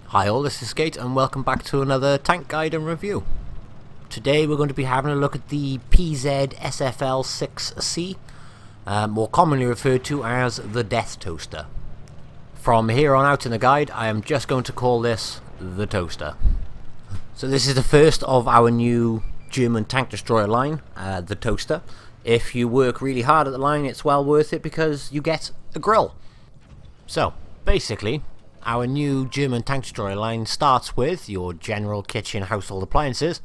Hi all, this is Skate and welcome back to another tank guide and review. Today we're going to be having a look at the PZ.SFL IVc, more commonly referred to as the Death Toaster. From here on out in the guide I am just going to call this the Toaster. So this is the first of our new German tank destroyer line, the Toaster. If you work really hard at the line it's well worth it because you get a grill. So basically, our new German tank destroyer line starts with your general kitchen household appliances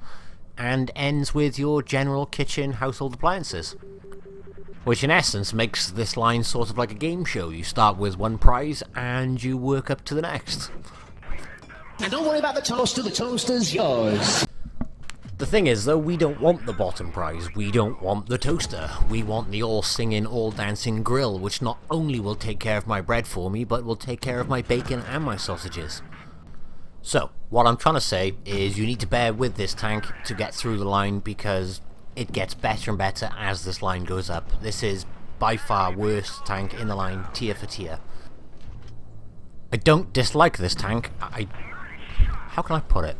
and ends with your general kitchen household appliances, which in essence makes this line sort of like a game show. You start with one prize and you work up to the next. And don't worry about the toaster's yours. The thing is though, we don't want the bottom prize, we don't want the toaster, we want the all-singing, all-dancing grill, which not only will take care of my bread for me, but will take care of my bacon and my sausages. So, what I'm trying to say is you need to bear with this tank to get through the line because it gets better and better as this line goes up. This is by far worst tank in the line, tier for tier. I don't dislike this tank, how can I put it?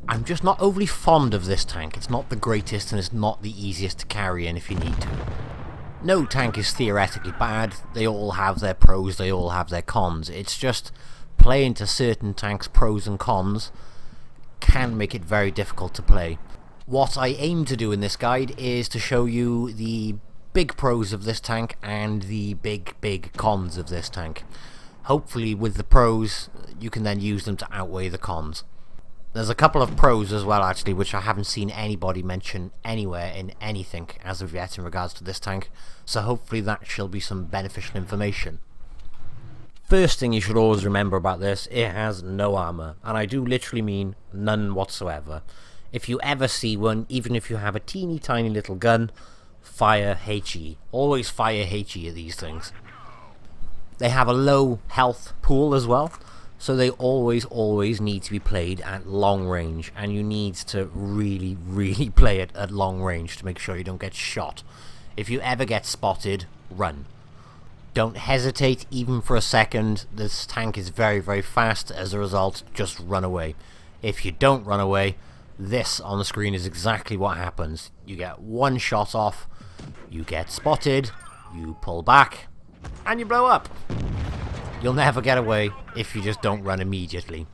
I'm just not overly fond of this tank. It's not the greatest and it's not the easiest to carry in if you need to. No tank is theoretically bad, they all have their pros, they all have their cons. It's just playing to certain tanks' pros and cons can make it very difficult to play. What I aim to do in this guide is to show you the big pros of this tank and the big cons of this tank. Hopefully with the pros you can then use them to outweigh the cons. There's a couple of pros as well actually, which I haven't seen anybody mention anywhere in anything as of yet in regards to this tank, so hopefully that shall be some beneficial information. First thing you should always remember about this, it has no armor, and I do literally mean none whatsoever. If you ever see one, even if you have a teeny tiny little gun, fire HE. Always fire HE at these things. They have a low health pool as well, so they always need to be played at long range, and you need to really play it at long range to make sure you don't get shot. If you ever get spotted, run. Don't hesitate even for a second. This tank is very fast. As a result, just run away. If you don't run away, this on the screen is exactly what happens. You get one shot off, you get spotted, you pull back, and you blow up. You'll never get away if you just don't run immediately.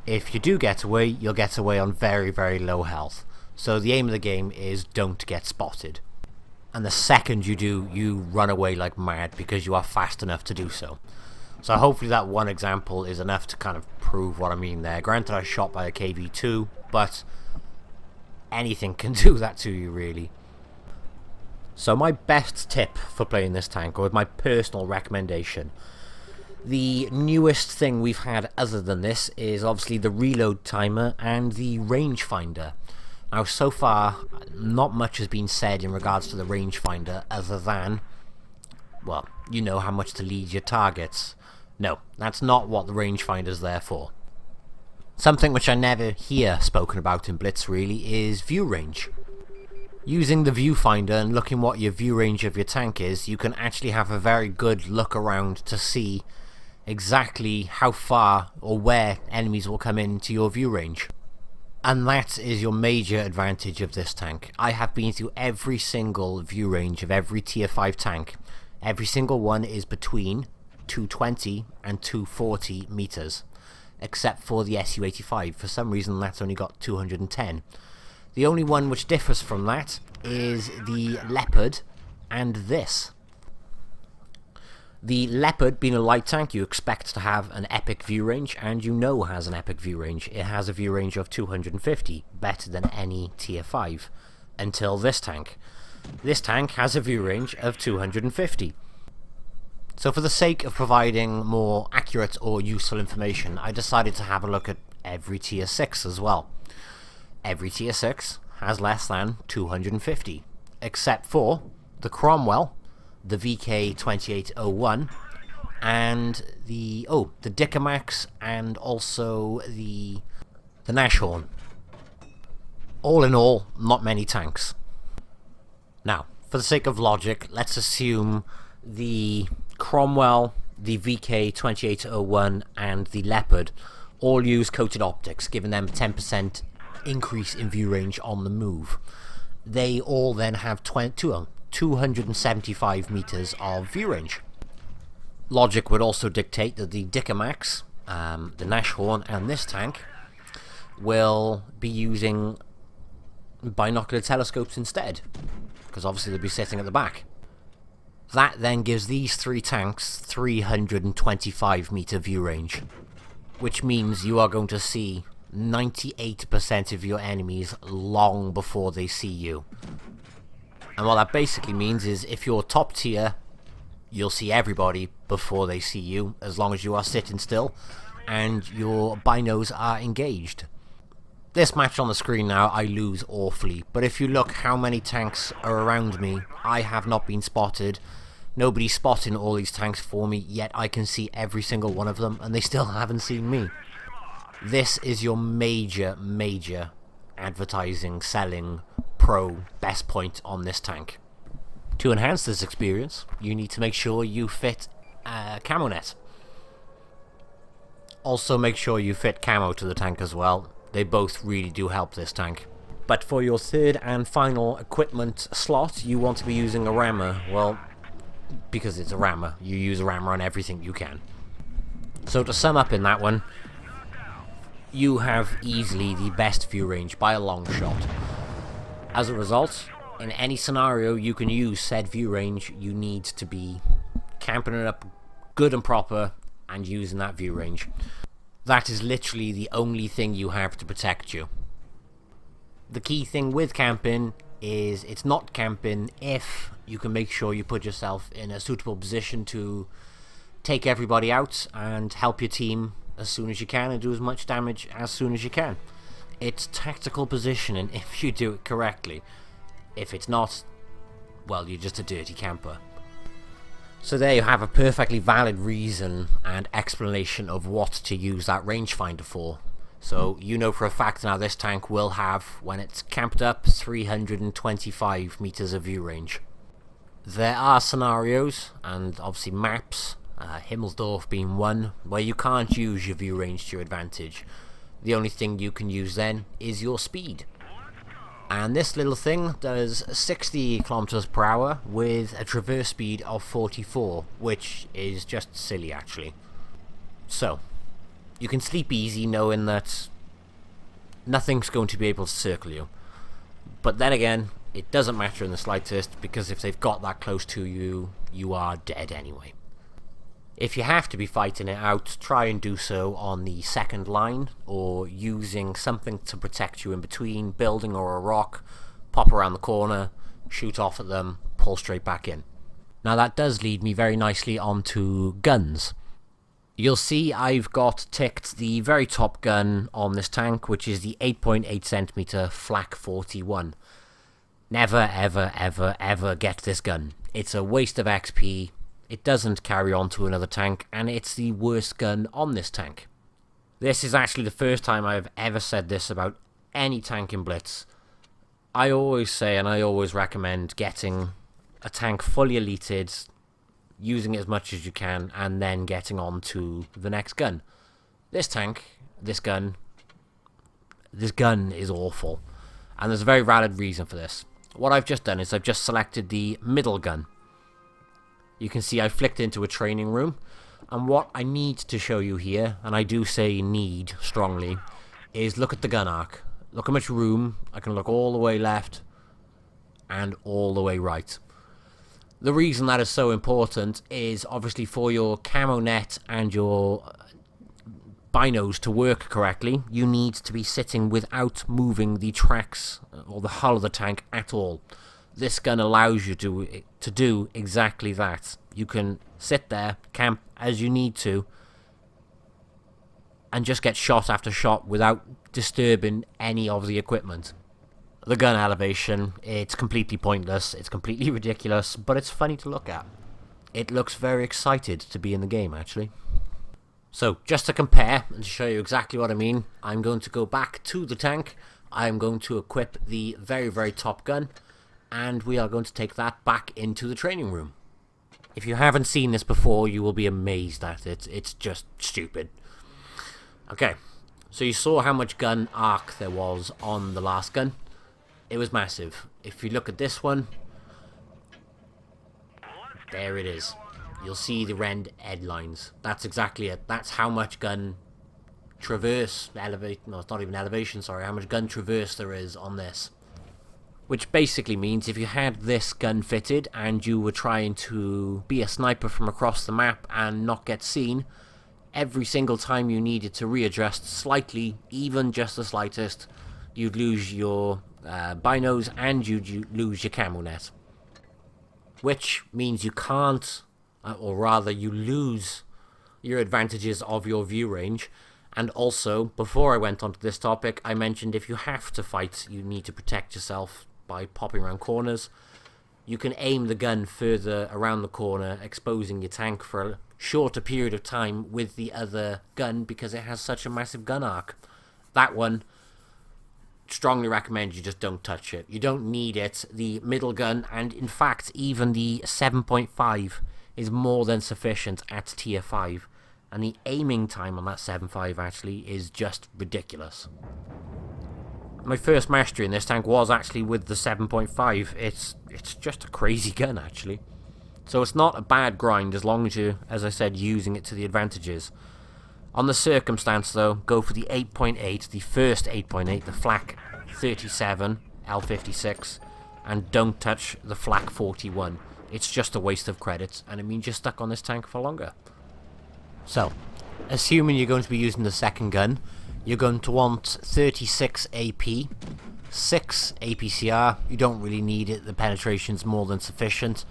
If you do get away, you'll get away on very low health. So the aim of the game is don't get spotted. And the second you do, you run away like mad because you are fast enough to do so. So hopefully that one example is enough to kind of prove what I mean there. Granted, I was shot by a KV2, but anything can do that to you really. So my best tip for playing this tank, or my personal recommendation, the newest thing we've had other than this is obviously the reload timer and the rangefinder. Now so far not much has been said in regards to the rangefinder other than, well, you know how much to lead your targets. No, that's not what the rangefinder's there for. Something which I never hear spoken about in Blitz really is view range. Using the viewfinder and looking what your view range of your tank is, you can actually have a very good look around to see exactly how far or where enemies will come into your view range. And that is your major advantage of this tank. I have been through every single view range of every tier 5 tank. Every single one is between 220 and 240 meters, except for the Su-85. For some reason that's only got 210. The only one which differs from that is the Leopard and this. The Leopard, being a light tank, you expect to have an epic view range, and you know has an epic view range. It has a view range of 250, better than any tier 5, until this tank. This tank has a view range of 250. So for the sake of providing more accurate or useful information, I decided to have a look at every tier 6 as well. Every tier 6 has less than 250. except for the Cromwell, the VK2801, and the Dickomax, and also the Nashorn. All in all, not many tanks. Now, for the sake of logic, let's assume the Cromwell, the VK2801, and the Leopard all use coated optics, giving them 10% increase in view range on the move. They all then have 275 meters of view range. Logic would also dictate that the Dickomax, the Nashorn, and this tank will be using binocular telescopes instead, because obviously they'll be sitting at the back. That then gives these three tanks 325 meter view range, which means you are going to see 98% of your enemies long before they see you. And what that basically means is if you're top tier, you'll see everybody before they see you, as long as you are sitting still and your binos are engaged. This match on the screen now, I lose awfully, but if you look how many tanks are around me, I have not been spotted. Nobody's spotting all these tanks for me, yet I can see every single one of them, and they still haven't seen me. This is your major advertising, selling, pro best point on this tank. To enhance this experience, you need to make sure you fit camo net. Also make sure you fit camo to the tank as well. They both really do help this tank. But for your third and final equipment slot, you want to be using a rammer. Well, because it's a rammer, you use a rammer on everything you can. So to sum up in that one, you have easily the best view range by a long shot. As a result, in any scenario you can use said view range, you need to be camping it up good and proper and using that view range. That is literally the only thing you have to protect you. The key thing with camping is it's not camping if you can make sure you put yourself in a suitable position to take everybody out and help your team as soon as you can and do as much damage as soon as you can. It's tactical positioning if you do it correctly. If it's not, well, you're just a dirty camper. So there you have a perfectly valid reason and explanation of what to use that rangefinder for. So you know for a fact now this tank will have, when it's camped up, 325 meters of view range. There are scenarios, and obviously maps, Himmelsdorf being one, where you can't use your view range to your advantage. The only thing you can use then is your speed. And this little thing does 60 kilometers per hour with a traverse speed of 44, which is just silly actually. So, you can sleep easy knowing that nothing's going to be able to circle you. But then again, it doesn't matter in the slightest, because if they've got that close to you, you are dead anyway. If you have to be fighting it out, try and do so on the second line, or using something to protect you in between, building or a rock, pop around the corner, shoot off at them, pull straight back in. Now that does lead me very nicely onto guns. You'll see I've got ticked the very top gun on this tank, which is the 8.8 centimeter Flak 41. Never ever get this gun. It's a waste of XP. It doesn't carry on to another tank, and it's the worst gun on this tank. This is actually the first time I've ever said this about any tank in Blitz. I always say, and I always recommend, getting a tank fully elited, using it as much as you can, and then getting on to the next gun. This gun is awful, and there's a very valid reason for this. What I've just done is I've just selected the middle gun. You can see I flicked into a training room, and what I need to show you here, and I do say need strongly, is look at the gun arc. Look how much room. I can look all the way left and all the way right. The reason that is so important is obviously for your camo net and your binos to work correctly, you need to be sitting without moving the tracks or the hull of the tank at all. This gun allows you to do exactly that. You can sit there, camp as you need to, and just get shot after shot without disturbing any of the equipment. The gun elevation, it's completely pointless, it's completely ridiculous, but it's funny to look at. It looks very excited to be in the game, actually. So, just to compare, and to show you exactly what I mean, I'm going to go back to the tank, I'm going to equip the very, very top gun, and we are going to take that back into the training room. If you haven't seen this before, you will be amazed at it. It's just stupid. Okay, so you saw how much gun arc there was on the last gun. It was massive. If you look at this one, there it is. You'll see the red headlines. That's exactly it. That's how much gun traverse, elevate, no, it's not even elevation, sorry, how much gun traverse there is on this. Which basically means if you had this gun fitted and you were trying to be a sniper from across the map and not get seen, every single time you needed to readjust slightly, even just the slightest, you'd lose your binos and you'd lose your camo net. Which means you can't, or rather you lose your advantages of your view range. And also, before I went on to this topic, I mentioned if you have to fight, you need to protect yourself by popping around corners. You can aim the gun further around the corner, exposing your tank for a shorter period of time with the other gun because it has such a massive gun arc. That one, strongly recommend you just don't touch it. You don't need it. The middle gun, and in fact even the 7.5 is more than sufficient at tier 5. And the aiming time on that 7.5 actually is just ridiculous. My first mastery in this tank was actually with the 7.5. It's just a crazy gun actually. So it's not a bad grind as long as you, as I said, using it to the advantages. On the circumstance though, go for the 8.8, the first 8.8, the flak 37, L56, and don't touch the flak 41. It's just a waste of credits, and it means you're stuck on this tank for longer. So, assuming you're going to be using the second gun, you're going to want 36 AP, 6 APCR, you don't really need it, the penetration's more than sufficient,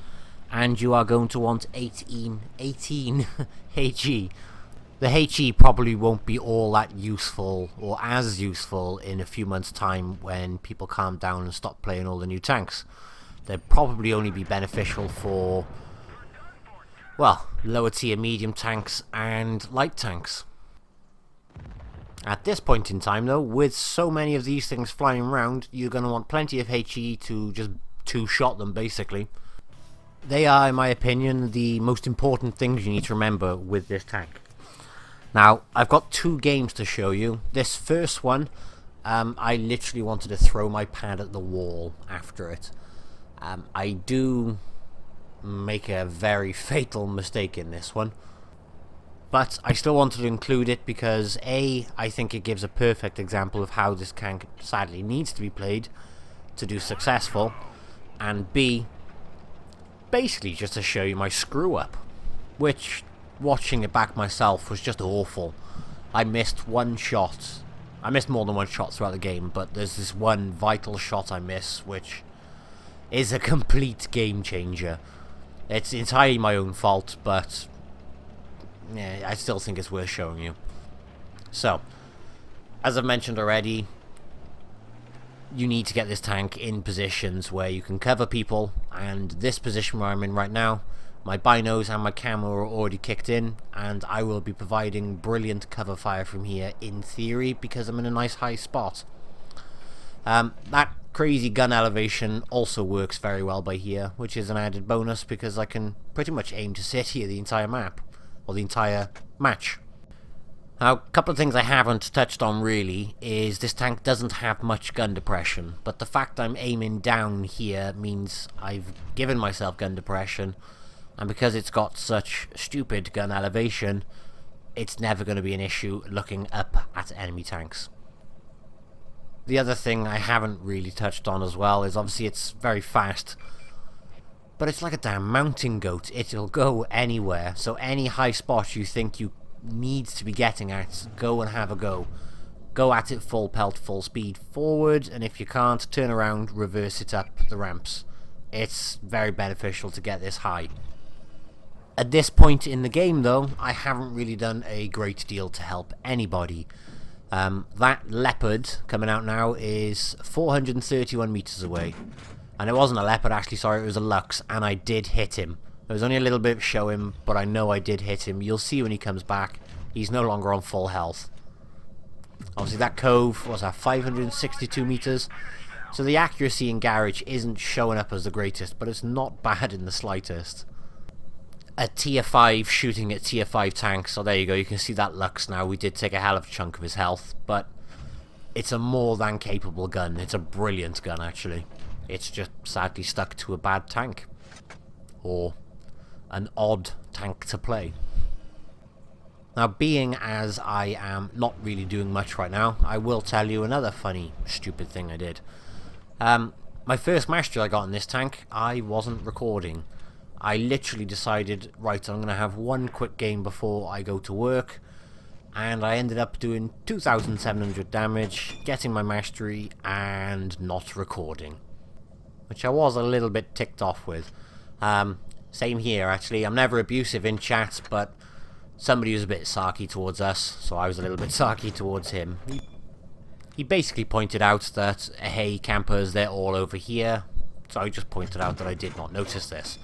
and you are going to want 18 HE. The HE probably won't be all that useful, or as useful, in a few months' time when people calm down and stop playing all the new tanks. They'll probably only be beneficial for, well, lower tier medium tanks and light tanks. At this point in time though, with so many of these things flying around, you're going to want plenty of HE to just two-shot them basically. They are, in my opinion, the most important things you need to remember with this tank. Now, I've got 2 games to show you. This first one, I literally wanted to throw my pad at the wall after it. I do make a very fatal mistake in this one, but I still wanted to include it because A, I think it gives a perfect example of how this tank sadly needs to be played to do successful, and B, basically just to show you my screw up, which, watching it back myself, was just awful. I missed one shot. I missed more than one shot throughout the game, but there's this one vital shot I miss, which is a complete game changer. It's entirely my own fault, but yeah, I still think it's worth showing you. So, as I've mentioned already, you need to get this tank in positions where you can cover people, and this position where I'm in right now, my binos and my camo are already kicked in, and I will be providing brilliant cover fire from here in theory because I'm in a nice high spot. That crazy gun elevation also works very well by here, which is an added bonus because I can pretty much aim to sit here the entire map, or the entire match. Now, a couple of things I haven't touched on really is this tank doesn't have much gun depression, but the fact I'm aiming down here means I've given myself gun depression, and because it's got such stupid gun elevation, it's never going to be an issue looking up at enemy tanks. The other thing I haven't really touched on as well is obviously it's very fast, but it's like a damn mountain goat. It'll go anywhere, so any high spot you think you need to be getting at, go and have a go. Go at it full pelt, full speed forward, and if you can't, turn around, reverse it up the ramps. It's very beneficial to get this high. At this point in the game though, I haven't really done a great deal to help anybody. That leopard coming out now is 431 meters away. And it wasn't a leopard actually, sorry, it was a luchs, and I did hit him. There was only a little bit of show him, but I know I did hit him. You'll see when he comes back, he's no longer on full health. Obviously that cove was at 562 meters, so the accuracy in garage isn't showing up as the greatest, but it's not bad in the slightest. A tier 5 shooting at tier 5 tanks, so there you go, you can see that luchs now. We did take a hell of a chunk of his health, but it's a more than capable gun. It's a brilliant gun actually. It's just sadly stuck to a bad tank, or an odd tank to play. Now, being as I am not really doing much right now, I will tell you another funny, stupid thing I did. My first mastery I got in this tank, I wasn't recording. I literally decided, right, I'm going to have one quick game before I go to work, and I ended up doing 2,700 damage, getting my mastery, and not recording. Which I was a little bit ticked off with. Same here, actually. I'm never abusive in chat, but somebody was a bit sarky towards us, so I was a little bit sarky towards him. He basically pointed out that, hey, campers, they're all over here. So I just pointed out that I did not notice this.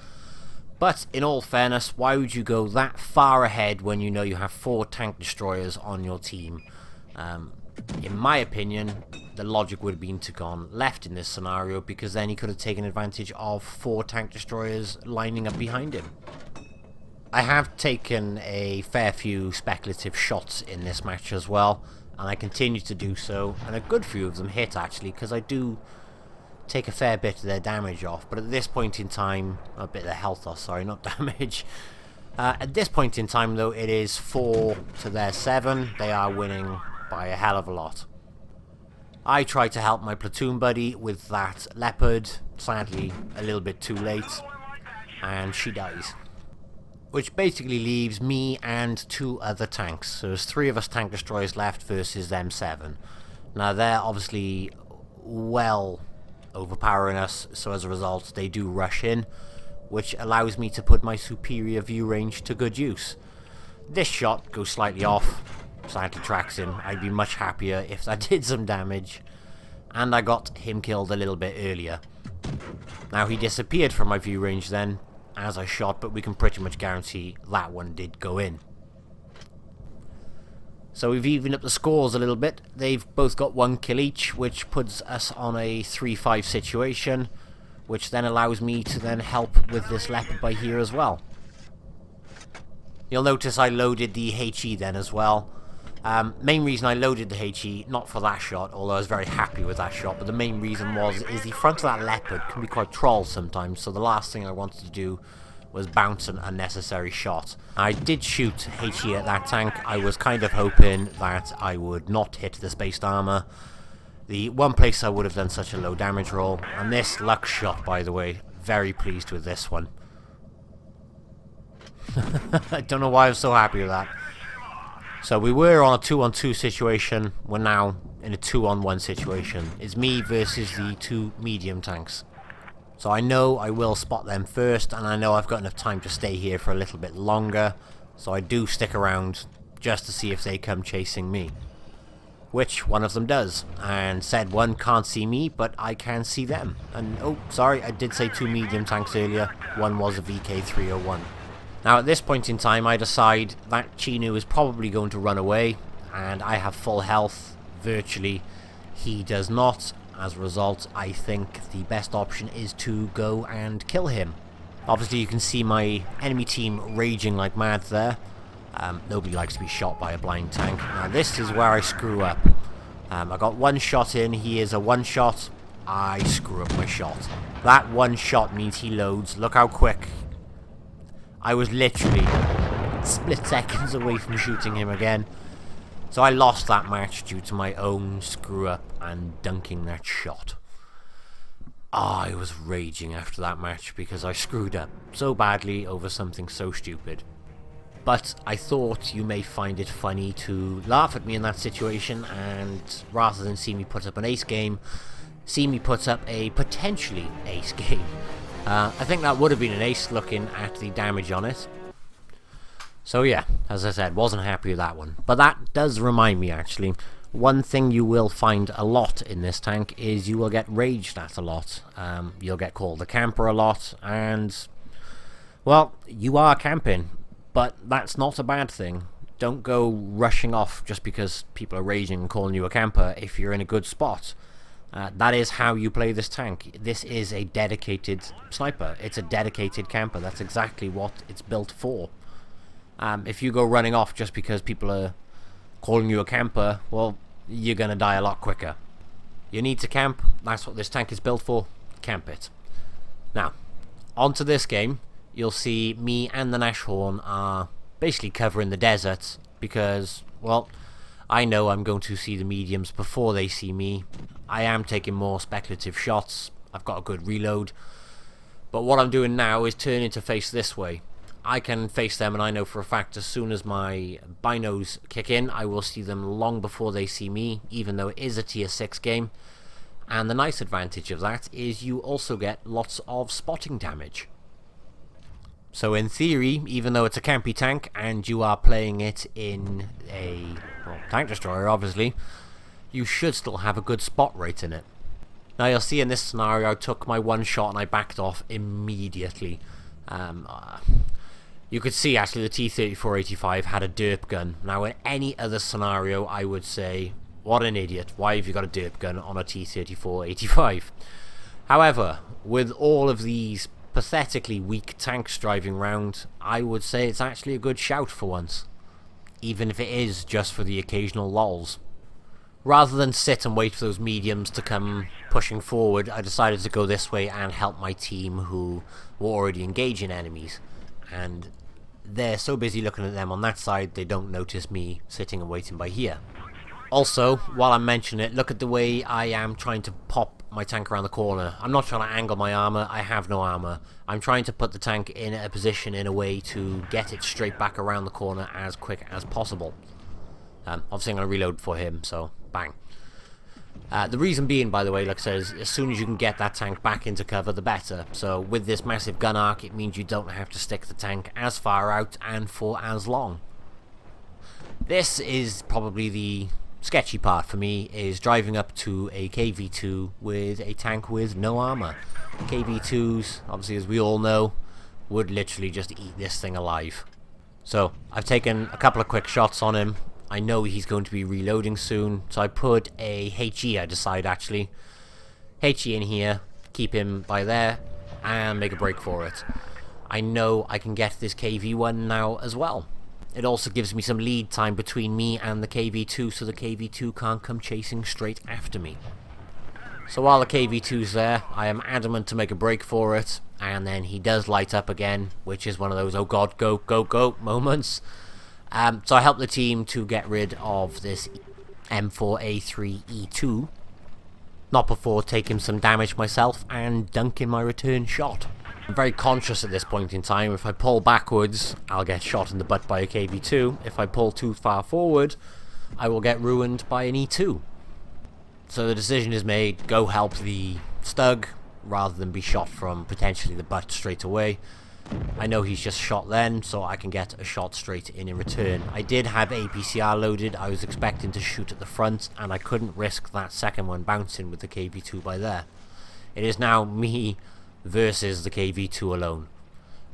But, in all fairness, why would you go that far ahead when you know you have 4 tank destroyers on your team? In my opinion, the logic would have been to gone left in this scenario, because then he could have taken advantage of 4 tank destroyers lining up behind him. I have taken a fair few speculative shots in this match as well, and I continue to do so, and a good few of them hit actually, because I do take a fair bit of their damage off. But at this point in time, a bit of their health loss, sorry, not damage. At this point in time though, it is 4 to their 7. They are winning by a hell of a lot. I try to help my platoon buddy with that leopard, sadly a little bit too late, and she dies. Which basically leaves me and 2 other tanks. So there's 3 of us tank destroyers left versus them 7. Now they're obviously well overpowering us, so as a result they do rush in, which allows me to put my superior view range to good use. This shot goes slightly off, sadly tracks him. I'd be much happier if that did some damage, and I got him killed a little bit earlier. Now he disappeared from my view range then as I shot, but we can pretty much guarantee that one did go in. So we've evened up the scores a little bit. They've both got 1 kill each, which puts us on a 3-5 situation, which then allows me to then help with this leopard by here as well. You'll notice I loaded the HE then as well. Main reason I loaded the HE, not for that shot, although I was very happy with that shot, but the main reason is the front of that leopard can be quite troll sometimes, so the last thing I wanted to do was bounce an unnecessary shot. I did shoot HE at that tank. I was kind of hoping that I would not hit the spaced armor. The one place I would have done such a low damage roll, and this luck shot, by the way, very pleased with this one. I don't know why I was so happy with that. So we were on a 2-on-2 situation, we're now in a 2-on-1 situation. It's me versus the 2 medium tanks. So I know I will spot them first, and I know I've got enough time to stay here for a little bit longer, so I do stick around just to see if they come chasing me. Which one of them does, and said one can't see me, but I can see them. And oh, sorry, I did say 2 medium tanks earlier, one was a VK301. Now at this point in time I decide that Chinu is probably going to run away, and I have full health, virtually. He does not. As a result, I think the best option is to go and kill him. Obviously you can see my enemy team raging like mad there. Nobody likes to be shot by a blind tank. Now this is where I screw up. I got 1 shot in, he is a 1-shot, I screw up my shot. That 1 shot means he loads, look how quick. I was literally split seconds away from shooting him again. So I lost that match due to my own screw up and dunking that shot. I was raging after that match because I screwed up so badly over something so stupid. But I thought you may find it funny to laugh at me in that situation, and rather than see me put up an ace game, see me put up a potentially ace game. I think that would have been an ace looking at the damage on it. So yeah, as I said, wasn't happy with that one. But that does remind me actually, One thing you will find a lot in this tank is you will get raged at a lot. You'll get called a camper a lot, and, well, you are camping, but that's not a bad thing. Don't go rushing off just because people are raging and calling you a camper if you're in a good spot. That is how you play this tank. This is a dedicated sniper. It's a dedicated camper. That's exactly what it's built for. If you go running off just because people are calling you a camper, well, you're going to die a lot quicker. You need to camp. That's what this tank is built for. Camp it. Now, onto this game. You'll see me and the Nashorn are basically covering the desert because, well, I know I'm going to see the mediums before they see me. I am taking more speculative shots. I've got a good reload. But what I'm doing now is turning to face this way. I can face them, and I know for a fact as soon as my binos kick in, I will see them long before they see me, even though it is a tier 6 game. And the nice advantage of that is you also get lots of spotting damage. So in theory, even though it's a campy tank and you are playing it in a tank destroyer, obviously, you should still have a good spot rate in it. Now you'll see in this scenario I took my one shot and I backed off immediately. You could see actually the T-34-85 had a derp gun. Now in any other scenario I would say, what an idiot, why have you got a derp gun on a T-34-85? However, with all of these pathetically weak tanks driving round, I would say it's actually a good shout for once. Even if it is just for the occasional lols. Rather than sit and wait for those mediums to come pushing forward, I decided to go this way and help my team who were already engaging enemies. And they're so busy looking at them on that side, they don't notice me sitting and waiting by here. Also, while I'm mentioning it, look at the way I am trying to pop my tank around the corner. I'm not trying to angle my armor, I have no armor. I'm trying to put the tank in a position in a way to get it straight back around the corner as quick as possible. Obviously I'm going to reload for him, so bang. The reason being, by the way, like I said, is as soon as you can get that tank back into cover, the better. So with this massive gun arc, it means you don't have to stick the tank as far out and for as long. This is probably the sketchy part for me, is driving up to a KV2 with a tank with no armor. KV2s, obviously as we all know, would literally just eat this thing alive. So I've taken a couple of quick shots on him. I know he's going to be reloading soon, so I put a HE, I decide actually. HE in here, keep him by there, and make a break for it. I know I can get this KV1 now as well. It also gives me some lead time between me and the KV2, so the KV2 can't come chasing straight after me. So while the KV2's there, I am adamant to make a break for it, and then he does light up again, which is one of those oh god, go, go, go moments. So I help the team to get rid of this M4A3E2, not before taking some damage myself and dunking my return shot. I'm very conscious at this point in time, if I pull backwards, I'll get shot in the butt by a KV2. If I pull too far forward, I will get ruined by an E2. So the decision is made, go help the Stug, rather than be shot from potentially the butt straight away. I know he's just shot then, so I can get a shot straight in return. I did have APCR loaded, I was expecting to shoot at the front, and I couldn't risk that second one bouncing with the KV2 by there. It is now me versus the KV2 alone.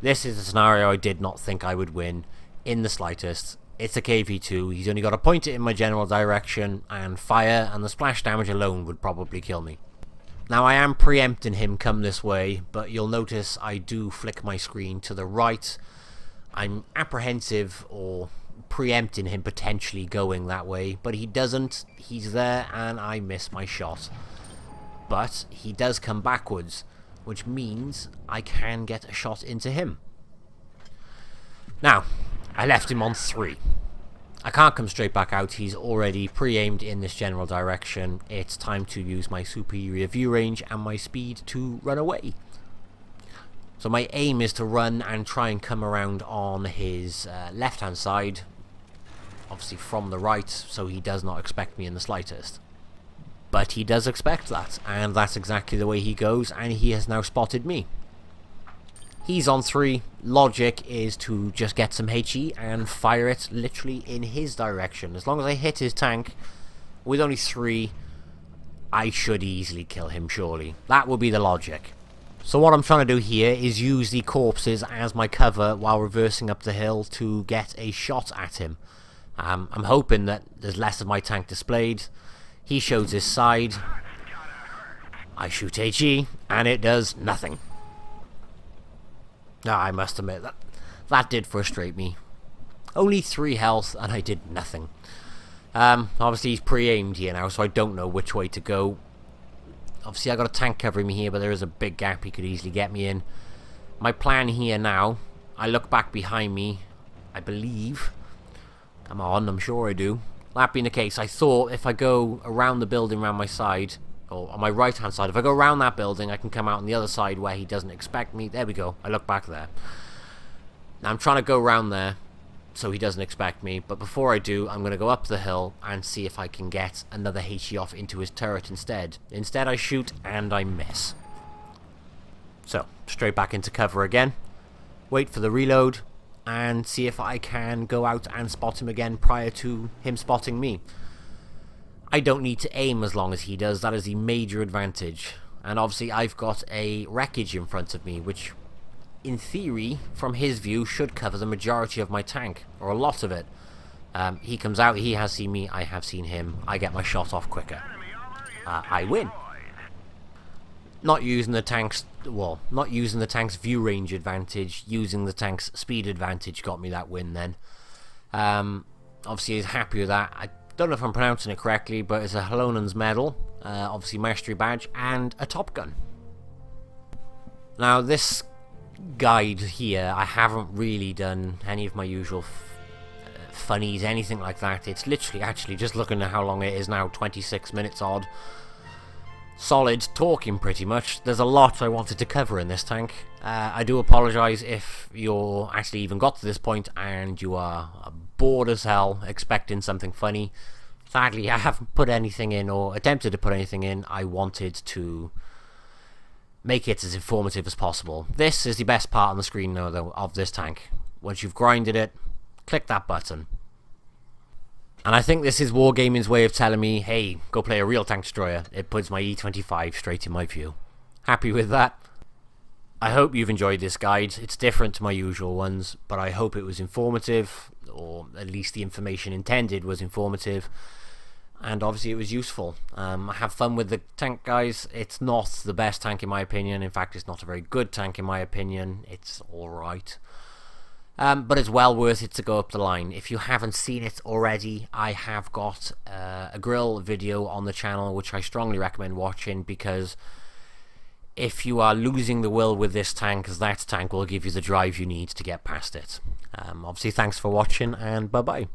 This is a scenario I did not think I would win in the slightest. It's a KV2, he's only got to point it in my general direction and fire, and the splash damage alone would probably kill me. Now I am preempting him come this way, but you'll notice I do flick my screen to the right. I'm apprehensive or preempting him potentially going that way, but he doesn't. He's there and I miss my shot. But he does come backwards, which means I can get a shot into him. Now, I left him on 3. I can't come straight back out, he's already pre-aimed in this general direction. It's time to use my superior view range and my speed to run away. So my aim is to run and try and come around on his left hand side, obviously from the right, so he does not expect me in the slightest. But he does expect that, and that's exactly the way he goes, and he has now spotted me. He's on 3. Logic is to just get some HE and fire it literally in his direction. As long as I hit his tank, With only 3, I should easily kill him, surely. That would be the logic. So what I'm trying to do here is use the corpses as my cover while reversing up the hill to get a shot at him. I'm hoping that there's less of my tank displayed. He shows his side. I shoot HE, and it does nothing. I must admit, that did frustrate me. Only 3 health, and I did nothing. Obviously he's pre-aimed here now, so I don't know which way to go. Obviously I got a tank covering me here, but there is a big gap he could easily get me in. My plan here now, I look back behind me, I believe. Come on, I'm sure I do. That being the case, I thought if I go around the building around my side, or on my right hand side, if I go around that building, I can come out on the other side where he doesn't expect me. There we go, I look back there. Now I'm trying to go around there so he doesn't expect me, but before I do, I'm going to go up the hill and see if I can get another HE off into his turret instead. Instead I shoot and I miss. So, straight back into cover again, wait for the reload, and see if I can go out and spot him again prior to him spotting me. I don't need to aim as long as he does, that is the major advantage. And obviously I've got a wreckage in front of me, which in theory, from his view, should cover the majority of my tank, or a lot of it. He comes out, he has seen me, I have seen him, I get my shot off quicker. I win. Not using the tank's, well, not using the tank's view range advantage, using the tank's speed advantage got me that win then. Obviously he's happy with that. I don't know if I'm pronouncing it correctly, but it's a Halonen's medal, obviously mastery badge, and a Top Gun. Now this guide here, I haven't really done any of my usual funnies, anything like that. It's literally actually just looking at how long it is now, 26 minutes odd. Solid talking pretty much. There's a lot I wanted to cover in this tank. I do apologise if you're actually even got to this point and you are bored as hell expecting something funny. Sadly I haven't put anything in or attempted to put anything in. I wanted to make it as informative as possible. This is the best part on the screen now, though, of this tank. Once you've grinded it, click that button. And I think this is Wargaming's way of telling me, hey, go play a real tank destroyer. It puts my E25 straight in my view. Happy with that? I hope you've enjoyed this guide. It's different to my usual ones, but I hope it was informative, or at least the information intended was informative. And obviously it was useful. I have fun with the tank, guys. It's not the best tank in my opinion. In fact, it's not a very good tank in my opinion. It's alright. But it's well worth it to go up the line. If you haven't seen it already, I have got a grill video on the channel which I strongly recommend watching, because if you are losing the will with this tank, that tank will give you the drive you need to get past it. Obviously thanks for watching, and bye bye.